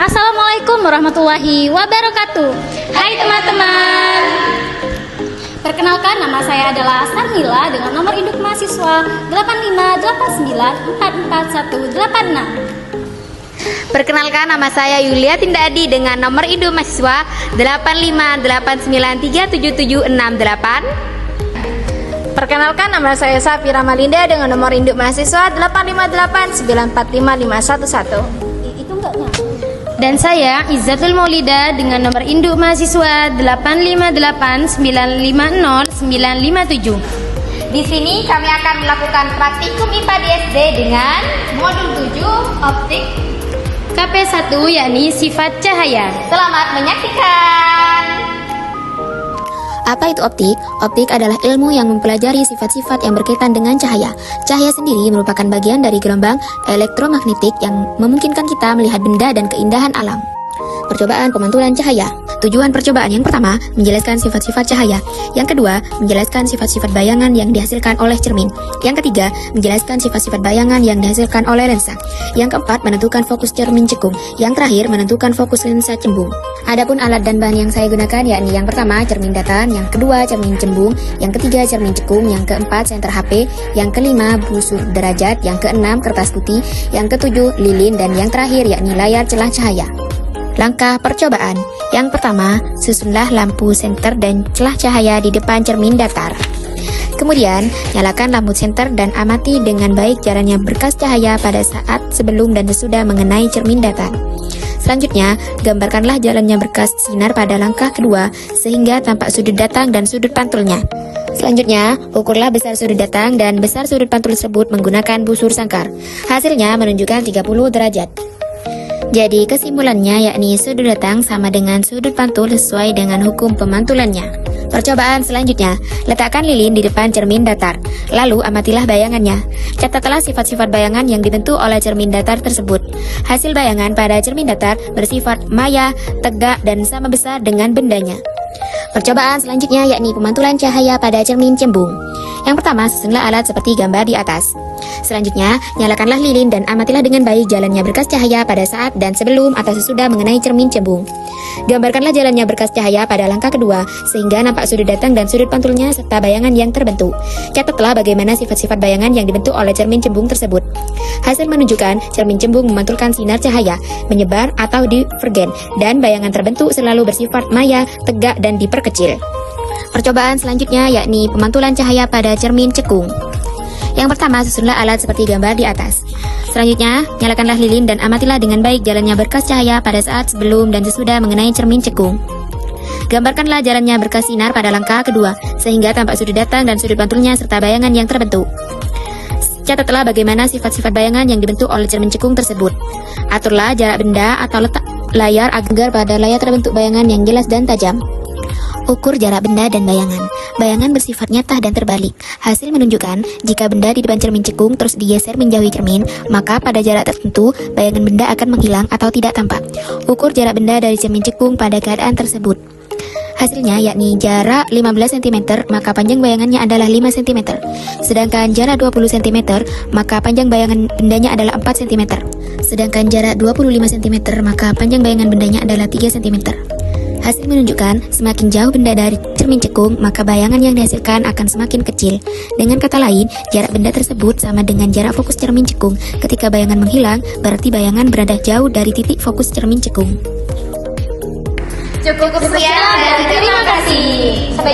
Assalamualaikum warahmatullahi wabarakatuh. Hai teman-teman. Perkenalkan, nama saya adalah Sarmila dengan nomor induk mahasiswa 858944186. Perkenalkan, nama saya Yulia Tindadi dengan nomor induk mahasiswa 85890776768. Perkenalkan, nama saya Safira Malinda dengan nomor induk mahasiswa 858945511. Dan saya Izzatul Maulida dengan nomor induk mahasiswa 858950957. Di sini kami akan melakukan praktikum IPA di SD dengan modul 7 optik KP1 yakni sifat cahaya. Selamat menyaksikan. Apa itu optik? Optik adalah ilmu yang mempelajari sifat-sifat yang berkaitan dengan cahaya. Cahaya sendiri merupakan bagian dari gelombang elektromagnetik yang memungkinkan kita melihat benda dan keindahan alam. Percobaan pemantulan cahaya. Tujuan percobaan yang pertama, menjelaskan sifat-sifat cahaya. Yang kedua, menjelaskan sifat-sifat bayangan yang dihasilkan oleh cermin. Yang ketiga, menjelaskan sifat-sifat bayangan yang dihasilkan oleh lensa. Yang keempat, menentukan fokus cermin cekung. Yang terakhir, menentukan fokus lensa cembung. Adapun alat dan bahan yang saya gunakan yakni yang pertama, cermin datar, yang kedua, cermin cembung, yang ketiga, cermin cekung, yang keempat, senter HP, yang kelima, busur derajat, yang keenam, kertas putih, yang ketujuh, lilin, dan yang terakhir yakni layar celah cahaya. Langkah percobaan. Yang pertama, susunlah lampu senter dan celah cahaya di depan cermin datar. Kemudian, nyalakan lampu senter dan amati dengan baik jalannya berkas cahaya pada saat sebelum dan sesudah mengenai cermin datar. Selanjutnya, gambarkanlah jalannya berkas sinar pada langkah kedua sehingga tampak sudut datang dan sudut pantulnya. Selanjutnya, ukurlah besar sudut datang dan besar sudut pantul tersebut menggunakan busur sangkar. Hasilnya menunjukkan 30 derajat. Jadi kesimpulannya yakni sudut datang sama dengan sudut pantul sesuai dengan hukum pemantulannya. Percobaan selanjutnya, letakkan lilin di depan cermin datar. Lalu amatilah bayangannya. Catatlah sifat-sifat bayangan yang dibentuk oleh cermin datar tersebut. Hasil bayangan pada cermin datar bersifat maya, tegak, dan sama besar dengan bendanya. Percobaan selanjutnya yakni pemantulan cahaya pada cermin cembung. Yang pertama, susunlah alat seperti gambar di atas. Selanjutnya, nyalakanlah lilin dan amatilah dengan baik jalannya berkas cahaya pada saat dan sebelum atau sesudah mengenai cermin cembung. Gambarkanlah jalannya berkas cahaya pada langkah kedua, sehingga nampak sudut datang dan sudut pantulnya serta bayangan yang terbentuk. Catatlah bagaimana sifat-sifat bayangan yang dibentuk oleh cermin cembung tersebut. Hasil menunjukkan cermin cembung memantulkan sinar cahaya, menyebar atau divergen, dan bayangan terbentuk selalu bersifat maya, tegak, dan diperkecil. Percobaan selanjutnya yakni pemantulan cahaya pada cermin cekung. Yang pertama, susunlah alat seperti gambar di atas. Selanjutnya, nyalakanlah lilin dan amatilah dengan baik jalannya berkas cahaya pada saat sebelum dan sesudah mengenai cermin cekung. Gambarkanlah jalannya berkas sinar pada langkah kedua, sehingga tampak sudut datang dan sudut pantulnya serta bayangan yang terbentuk. Catatlah bagaimana sifat-sifat bayangan yang dibentuk oleh cermin cekung tersebut. Aturlah jarak benda atau letak layar agar pada layar terbentuk bayangan yang jelas dan tajam. Ukur jarak benda dan bayangan. Bayangan bersifat nyata dan terbalik. Hasil menunjukkan jika benda di depan cermin cekung terus digeser menjauhi cermin, maka pada jarak tertentu bayangan benda akan menghilang atau tidak tampak. Ukur jarak benda dari cermin cekung pada keadaan tersebut. Hasilnya yakni jarak 15 cm, maka panjang bayangannya adalah 5 cm. Sedangkan jarak 20 cm, maka panjang bayangan bendanya adalah 4 cm. Sedangkan jarak 25 cm, maka panjang bayangan bendanya adalah 3 cm. Hasil menunjukkan semakin jauh benda dari cermin cekung, maka bayangan yang dihasilkan akan semakin kecil. Dengan kata lain, jarak benda tersebut sama dengan jarak fokus cermin cekung. Ketika bayangan menghilang, berarti bayangan berada jauh dari titik fokus cermin cekung. Cukup sekian dan terima kasih. Sampai